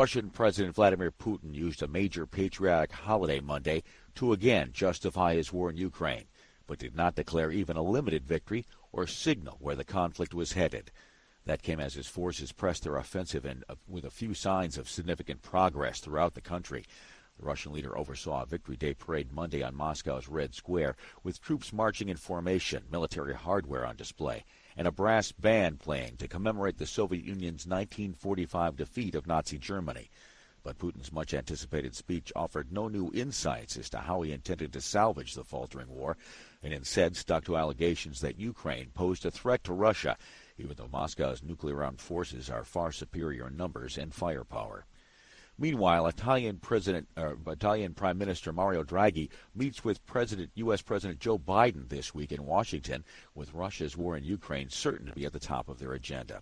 Russian President Vladimir Putin used a major patriotic holiday Monday to again justify his war in Ukraine, but did not declare even a limited victory or signal where the conflict was headed. That came as his forces pressed their offensive and with a few signs of significant progress throughout the country. The Russian leader oversaw a Victory Day parade Monday on Moscow's Red Square, with troops marching in formation, military hardware on display, and a brass band playing to commemorate the Soviet Union's 1945 defeat of Nazi Germany. But Putin's much-anticipated speech offered no new insights as to how he intended to salvage the faltering war, and instead stuck to allegations that Ukraine posed a threat to Russia, even though Moscow's nuclear-armed forces are far superior in numbers and firepower. Meanwhile, Italian Prime Minister Mario Draghi meets with U.S. President Joe Biden this week in Washington, with Russia's war in Ukraine certain to be at the top of their agenda.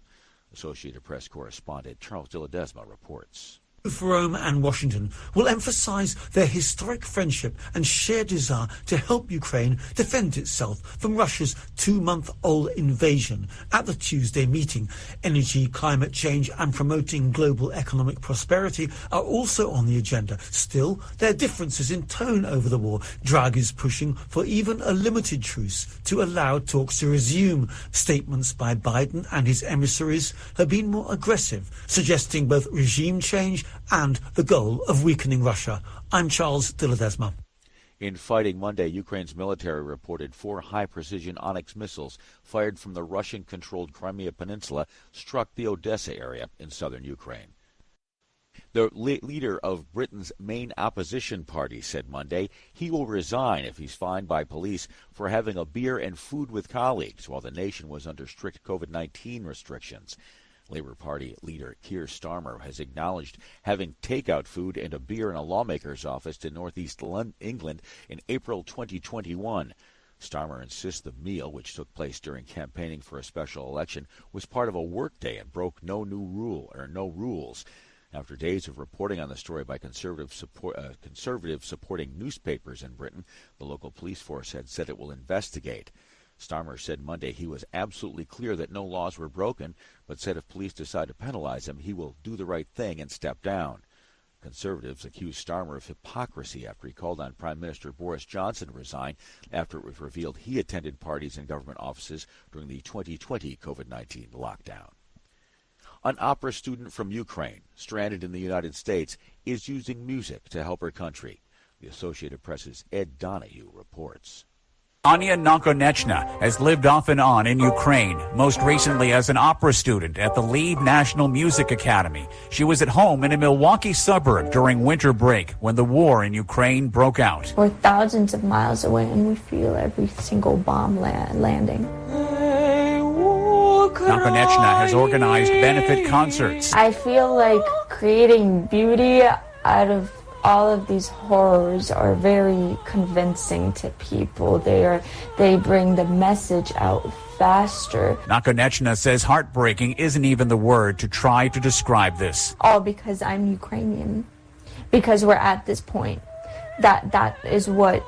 Associated Press correspondent Charles de Ledesma reports. Both Rome and Washington will emphasize their historic friendship and shared desire to help Ukraine defend itself from Russia's 2-month-old invasion. At the Tuesday meeting, energy, climate change and promoting global economic prosperity are also on the agenda. Still, there are differences in tone over the war. Draghi is pushing for even a limited truce to allow talks to resume. Statements by Biden and his emissaries have been more aggressive, suggesting both regime change and the goal of weakening Russia. I'm Charles de Ledesma. In fighting Monday, Ukraine's military reported 4 high-precision Onyx missiles fired from the Russian-controlled Crimea Peninsula struck the Odessa area in southern Ukraine. The leader of Britain's main opposition party said Monday he will resign if he's fined by police for having a beer and food with colleagues while the nation was under strict COVID-19 restrictions. Labour Party leader Keir Starmer has acknowledged having takeout food and a beer in a lawmaker's office in northeast England in April 2021. Starmer insists the meal, which took place during campaigning for a special election, was part of a workday and broke no rules. After days of reporting on the story by conservative supporting newspapers in Britain, the local police force had said it will investigate. Starmer said Monday he was absolutely clear that no laws were broken, but said if police decide to penalize him, he will do the right thing and step down. Conservatives accused Starmer of hypocrisy after he called on Prime Minister Boris Johnson to resign after it was revealed he attended parties and government offices during the 2020 COVID-19 lockdown. An opera student from Ukraine, stranded in the United States, is using music to help her country. The Associated Press's Ed Donahue reports. Anya Nakonechna has lived off and on in Ukraine, most recently as an opera student at the Lviv National Music Academy. She was at home in a Milwaukee suburb during winter break when the war in Ukraine broke out. We're thousands of miles away and we feel every single bomb landing. Nakonechna has organized benefit concerts. I feel like creating beauty out of all of these horrors are very convincing to people. They bring the message out faster. Nakonechna says heartbreaking isn't even the word to try to describe this. All because I'm Ukrainian. Because we're at this point. That is what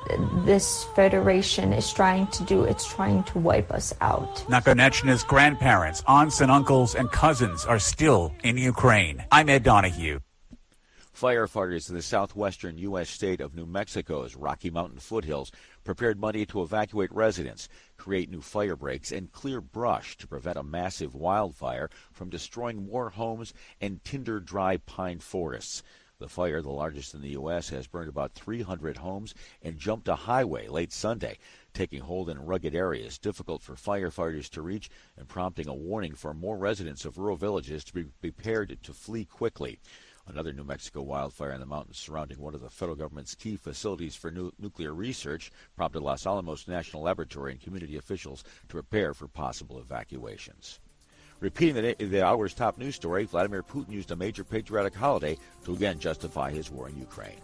this federation is trying to do. It's trying to wipe us out. Nakonechna's grandparents, aunts and uncles and cousins are still in Ukraine. I'm Ed Donahue. Firefighters in the southwestern U.S. state of New Mexico's Rocky Mountain foothills prepared Monday to evacuate residents, create new fire breaks, and clear brush to prevent a massive wildfire from destroying more homes and tinder-dry pine forests. The fire, the largest in the U.S., has burned about 300 homes and jumped a highway late Sunday, taking hold in rugged areas difficult for firefighters to reach and prompting a warning for more residents of rural villages to be prepared to flee quickly. Another New Mexico wildfire in the mountains surrounding one of the federal government's key facilities for nuclear research prompted Los Alamos National Laboratory and community officials to prepare for possible evacuations. Repeating the hour's top news story, Vladimir Putin used a major patriotic holiday to again justify his war in Ukraine.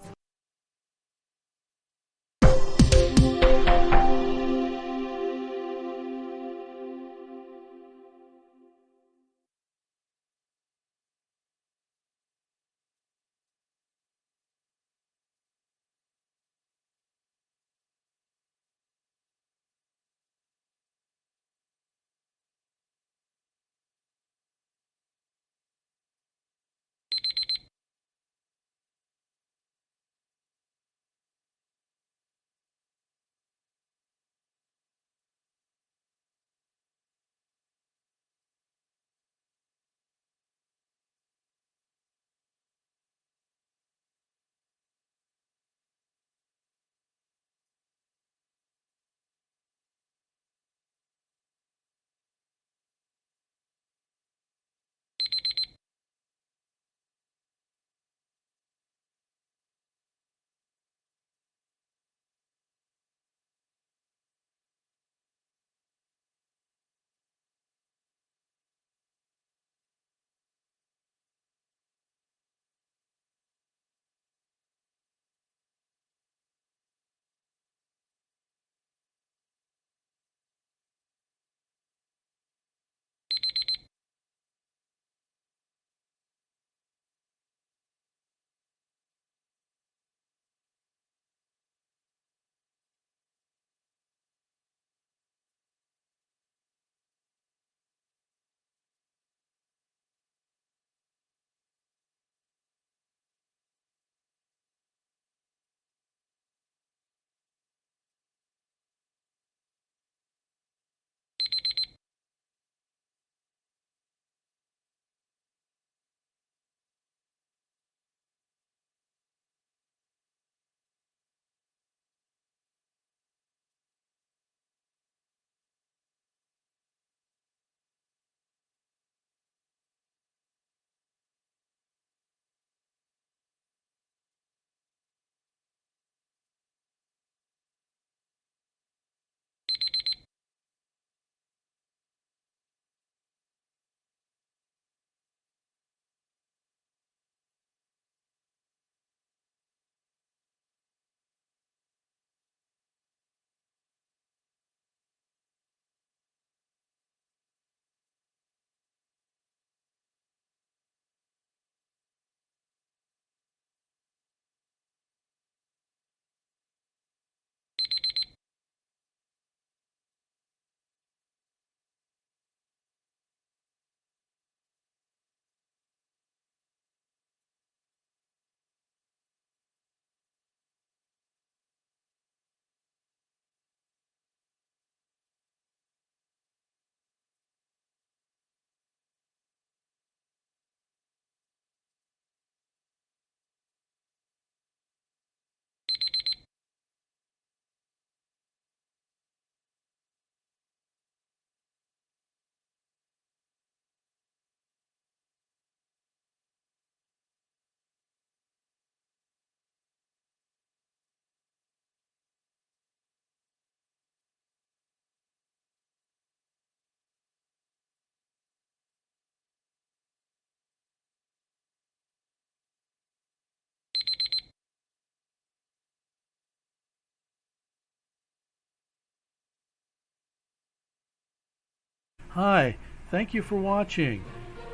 Hi, thank you for watching.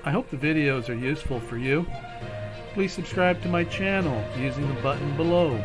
I hope the videos are useful for you. Please subscribe to my channel using the button below.